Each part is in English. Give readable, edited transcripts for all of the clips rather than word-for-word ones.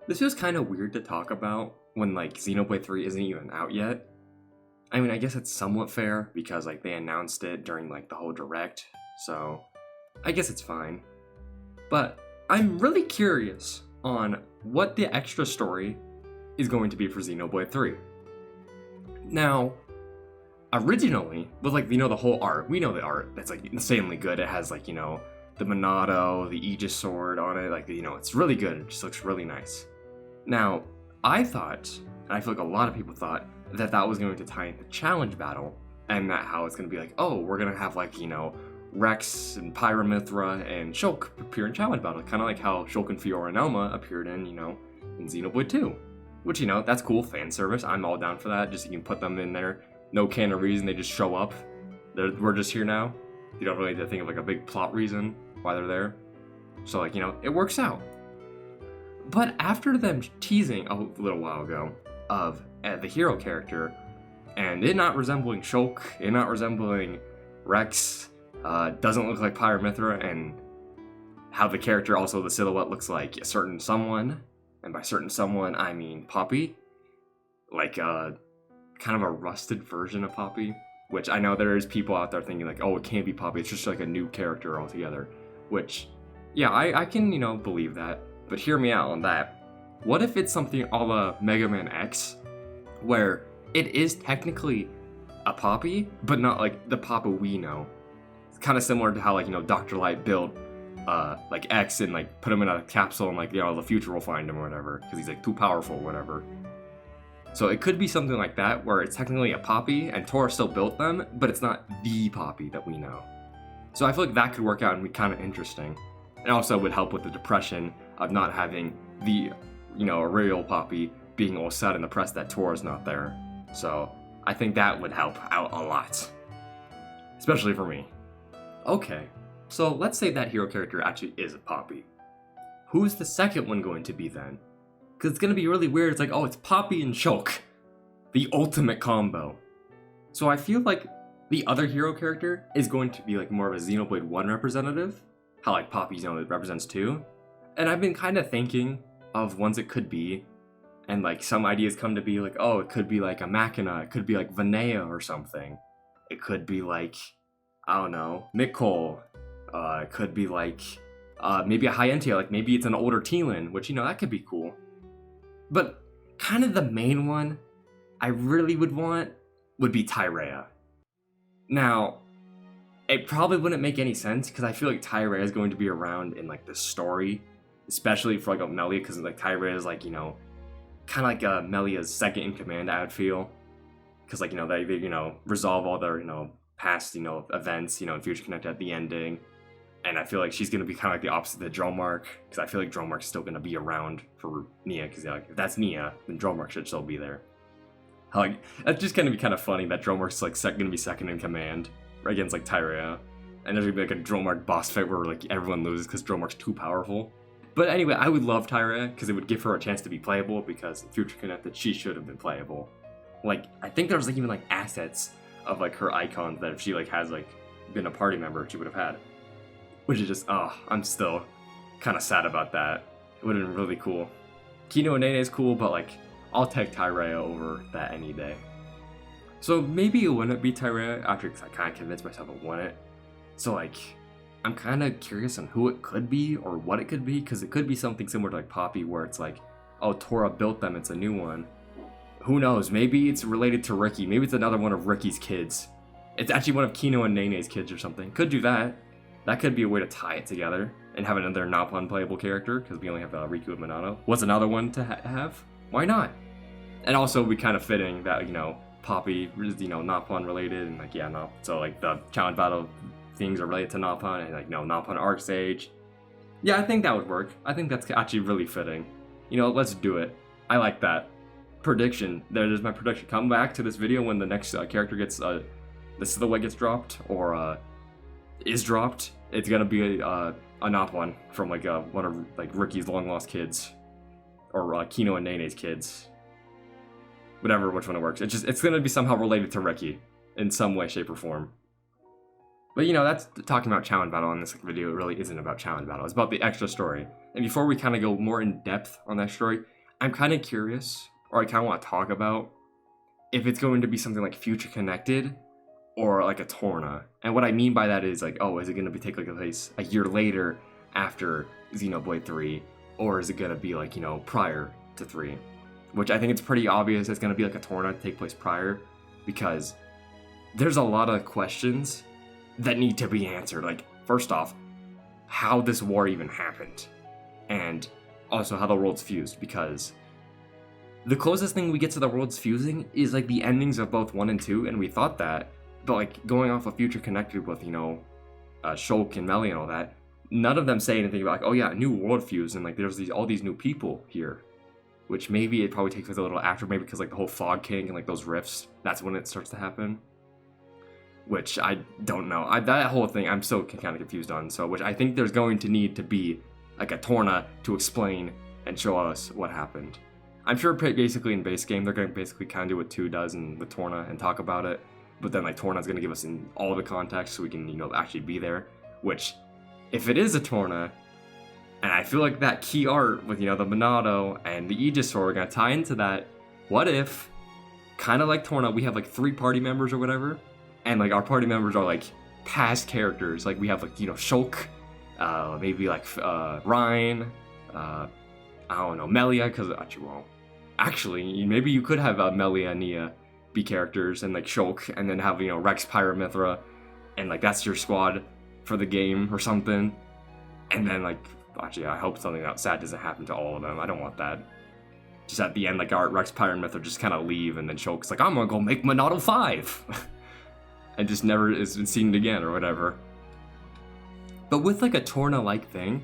This feels kind of weird to talk about when like Xenoblade 3 isn't even out yet. I mean, I guess it's somewhat fair because like they announced it during like the whole direct, so I guess it's fine. But I'm really curious on what the extra story is going to be for Xenoblade 3. Now, originally, with like, the whole art, we know the art that's like insanely good. It has like, the Monado, the Aegis sword on it, like, it's really good. It just looks really nice. Now, I thought, and I feel like a lot of people thought, that that was going to tie into Challenge Battle, and that how it's going to be like, oh, we're going to have like, Rex and Pyra, Mythra, and Shulk appear in Challenge Battle, kind of like how Shulk and Fiora and Elma appeared in, in Xenoblade 2. Which, that's cool, fan service. I'm all down for that. Just you can put them in there. No can of reason, they just show up. We're just here now. You don't really have to think of like a big plot reason why they're there. So like, it works out. But after them teasing a little while ago of the hero character, and it not resembling Shulk, it not resembling Rex, doesn't look like Pyra Mythra, and how the character, also the silhouette, looks like a certain someone, and by certain someone I mean Poppy, like kind of a rusted version of Poppy, which I know there's people out there thinking like, oh, it can't be Poppy, it's just like a new character altogether, which, yeah, I can, believe that, but hear me out on that. What if it's something a la Mega Man X, where it is technically a Poppy, but not like the Poppy we know? It's kind of similar to how like, Dr. Light built like X and like put him in a capsule and like, the future will find him or whatever, because he's like too powerful or whatever. So it could be something like that, where it's technically a Poppy, and Tora still built them, but it's not the Poppy that we know. So I feel like that could work out and be kind of interesting. And also would help with the depression of not having the, a real Poppy being all sad in the press that Tora's not there. So I think that would help out a lot. Especially for me. Okay, so let's say that hero character actually is a Poppy. Who's the second one going to be then? Because it's going to be really weird. It's like, oh, it's Poppy and Shulk. The ultimate combo. So I feel like the other hero character is going to be like more of a Xenoblade 1 representative. How like Poppy, represents 2. And I've been kind of thinking of ones it could be. And like some ideas come to be like, oh, it could be like a Machina. It could be like Vanea or something. It could be like, I don't know, Mikol. It could be like maybe a Hyentia. Like maybe it's an older Teelin, which, that could be cool. But kind of the main one I really would want would be Tyrea. Now, it probably wouldn't make any sense because I feel like Tyrea is going to be around in like the story, especially for like a Melia, because like Tyrea is like, kind of like Melia's second in command, I would feel. Because like, they resolve all their, past, events, and future connected at the ending. And I feel like she's going to be kind of like the opposite of Dromark, because I feel like Dromark's still going to be around for Nia, because like, if that's Nia, then Dromark should still be there. Like, that's just going to be kind of funny that Dromark's like going to be second in command against like Tyrea. And there's going to be like a Dromark boss fight where like everyone loses because Dromark's too powerful. But anyway, I would love Tyrea, because it would give her a chance to be playable, because in Future Connected, she should have been playable. Like, I think there was like even like assets of like her icons that if she like has like been a party member, she would have had. Which is just, I'm still kind of sad about that. It would have been really cool. Kino and Nene is cool, but like, I'll take Tyrea over that any day. So maybe it wouldn't be Tyrea after I kind of convinced myself it wouldn't. So like, I'm kind of curious on who it could be or what it could be, because it could be something similar to like Poppy, where it's like, oh, Tora built them, it's a new one. Who knows? Maybe it's related to Ricky. Maybe it's another one of Ricky's kids. It's actually one of Kino and Nene's kids or something. Could do that. That could be a way to tie it together and have another not playable character, because we only have Riku and Monado. What's another one to have? Why not? And also, we kind of fitting that, Poppy is, Nopon related, and like, yeah, so like the challenge battle things are related to Nopon, and like, Nopon Arc Sage. Yeah, I think that would work. I think that's actually really fitting. Let's do it. I like that. Prediction. There's my prediction. Come back to this video when the next character gets, the silhouette gets dropped, or is dropped. It's gonna be a Nopon from like one of like Ricky's long lost kids, or Kino and Nene's kids. Whatever, which one it works. It's gonna be somehow related to Ricky in some way, shape, or form. But that's talking about challenge battle on this video. It really isn't about challenge battle. It's about the extra story. And before we kind of go more in depth on that story, I'm kind of curious, or I kind of want to talk about if it's going to be something like future connected or like a Torna. And what I mean by that is like, oh, is it going to be take like place a year later after Xenoblade 3, or is it going to be like, prior to 3? Which I think it's pretty obvious it's going to be like a Torna to take place prior, because there's a lot of questions that need to be answered. Like, first off, how this war even happened, and also how the worlds fused, because the closest thing we get to the worlds fusing is like the endings of both 1 and 2, and we thought that, but like going off of Future Connected with, Shulk and Melly and all that, none of them say anything about like, oh yeah, new world fused, and like there's all these new people here, which maybe it probably takes place a little after, maybe because like the whole Fog King and like those rifts, that's when it starts to happen. Which I don't know. That whole thing I'm still kind of confused on. So, which I think there's going to need to be like a Torna to explain and show us what happened. I'm sure basically in base game they're going to basically kind of do what 2 does with Torna and talk about it. But then like Torna's going to give us in all the context so we can actually be there. Which, if it is a Torna, and I feel like that key art with the Monado and the Aegis Sword are going to tie into that. What if, kind of like Torna, we have like 3 party members or whatever? And like our party members are like past characters. Like we have like Shulk, maybe like Ryan, I don't know, Melia, because actually maybe you could have Melia and Nia be characters, and like Shulk, and then have Rex, Pyra, Mythra, and like that's your squad for the game or something. And then like actually I hope something sad doesn't happen to all of them. I don't want that. Just at the end, like our Rex, Pyra, and Mythra just kind of leave, and then Shulk's like, I'm gonna go make Monado 5. And just never is seen again or whatever. But with like a Torna-like thing,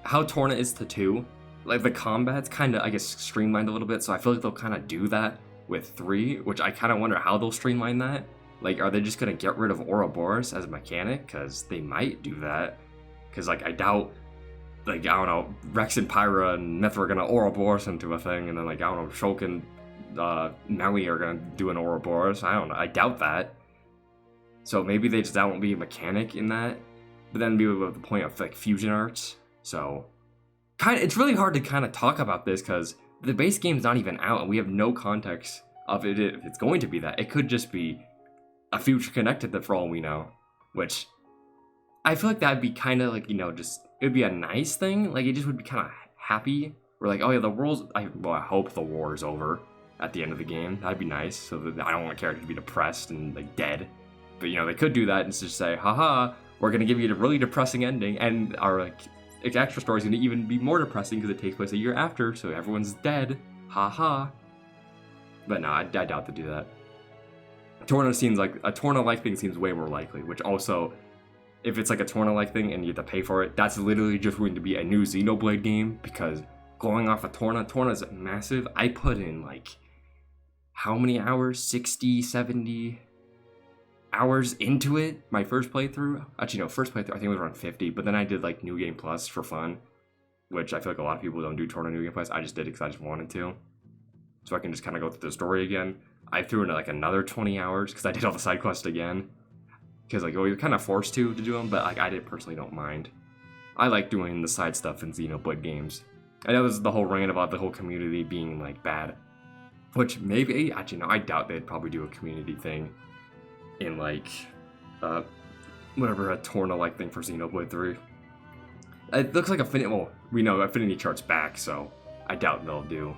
how Torna is to 2, like the combat's kind of, I guess, streamlined a little bit, so I feel like they'll kind of do that with 3, which I kind of wonder how they'll streamline that. Like, are they just going to get rid of Ouroboros as a mechanic? Because they might do that. Because, like, I doubt, like, I don't know, Rex and Pyra and Mythra are going to Ouroboros into a thing, and then, like, I don't know, Shulk and Melly are going to do an Ouroboros. I don't know, I doubt that. So maybe that won't be a mechanic in that, but then be with the point of like fusion arts. So it's really hard to kind of talk about this because the base game's not even out and we have no context of it if it's going to be that. It could just be a future connected for all we know, which I feel like that'd be kind of like, just, it would be a nice thing. Like it just would be kind of happy. We're like, oh yeah, the world's, I hope the war is over at the end of the game. That'd be nice. So that I don't want characters to be depressed and like dead. But they could do that and just say, haha, we're gonna give you a really depressing ending, and our like extra story is gonna even be more depressing because it takes place a year after, so everyone's dead, haha. But no, I doubt to do that. Torna seems like a Torna-like thing seems way more likely, which also, if it's like a Torna-like thing and you have to pay for it, that's literally just going to be a new Xenoblade game, because going off of Torna's massive. I put in like, how many hours? 60, 70 hours into it, my first playthrough. Actually, no, first playthrough, I think it was around 50, but then I did like New Game Plus for fun, which I feel like a lot of people don't do Torna New Game Plus. I just did it because I just wanted to. So I can just kind of go through the story again. I threw in like another 20 hours because I did all the side quests again. Because like, you're kind of forced to do them, but like I personally don't mind. I like doing the side stuff in Xenoblade games. I know this is the whole rant about the whole community being like bad, which maybe, actually no, I doubt they'd probably do a community thing in like, whatever, a Torna-like thing for Xenoblade 3. It looks like we know Affinity Chart's back, so I doubt they'll do.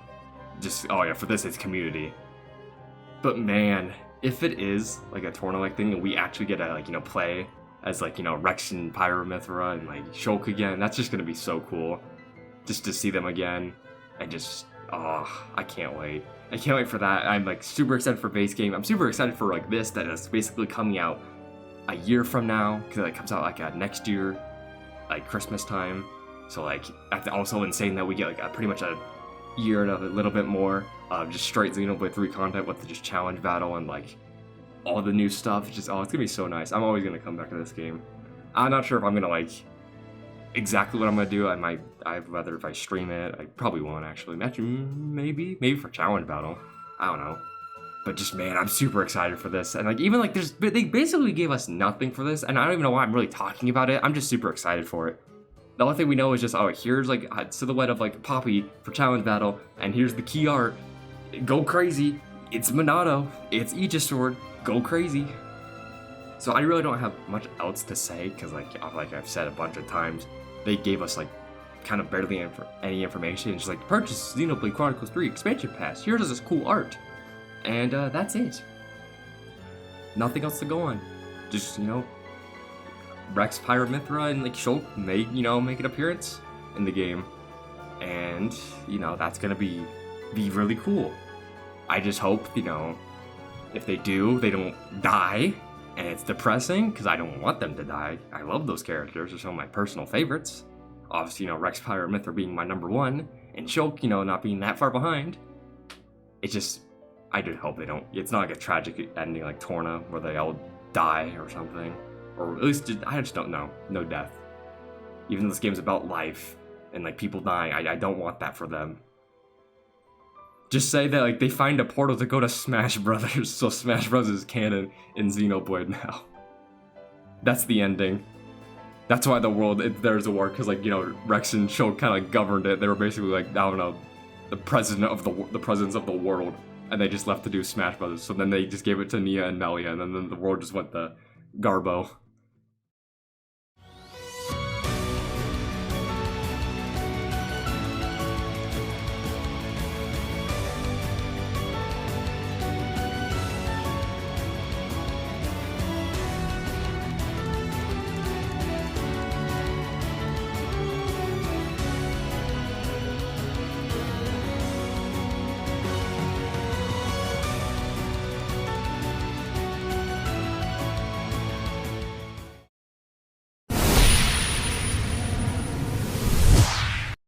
Just, oh yeah, for this it's community. But man, if it is like a Torna-like thing and we actually get to like, play as like, Rex and Pyra, Mythra and like Shulk again, that's just gonna be so cool. Just to see them again and just, oh, I can't wait. I can't wait for that. I'm like super excited for base game. I'm super excited for like this that is basically coming out a year from now, because it comes out like next year, like Christmas time. So like also insane that we get like pretty much a year and a little bit more of just straight Xenoblade 3 content with the just challenge battle and like all the new stuff. It's gonna be so nice. I'm always gonna come back to this game. I'm not sure if I'm gonna like exactly what I'm gonna do. I'd rather if I stream it. I probably won't actually. Maybe for challenge battle. I don't know. But just, man, I'm super excited for this. And like, even like, they basically gave us nothing for this, and I don't even know why I'm really talking about it. I'm just super excited for it. The only thing we know is just, oh, here's like a silhouette of like Poppy for challenge battle, and here's the key art. Go crazy. It's Minato. It's Aegisword. Go crazy. So I really don't have much else to say, because like I've said a bunch of times, they gave us like kind of barely any information. It's just like, purchase Xenoblade Chronicles 3 expansion pass. Here's this cool art. And that's it. Nothing else to go on. Just, Rex, Pyra, Mythra, and like Shulk make an appearance in the game. And, that's gonna be really cool. I just hope, if they do, they don't die. And it's depressing, because I don't want them to die. I love those characters. They're some of my personal favorites. Obviously, Rex, Pyra, Mythra being my number one, and Shulk, not being that far behind. It's just, I do hope they don't. It's not like a tragic ending like Torna, where they all die or something. Or at least, I just don't know. No death. Even though this game's about life, and like people dying, I don't want that for them. Just say that like they find a portal to go to Smash Brothers, so Smash Bros is canon in Xenoblade now. That's the ending. That's why the world, there's a war, because like, Rex and Shulk kind of governed it. They were basically like, I don't know, the presidents of the world, and they just left to do Smash Brothers. So then they just gave it to Nia and Melia, and then the world just went to Garbo.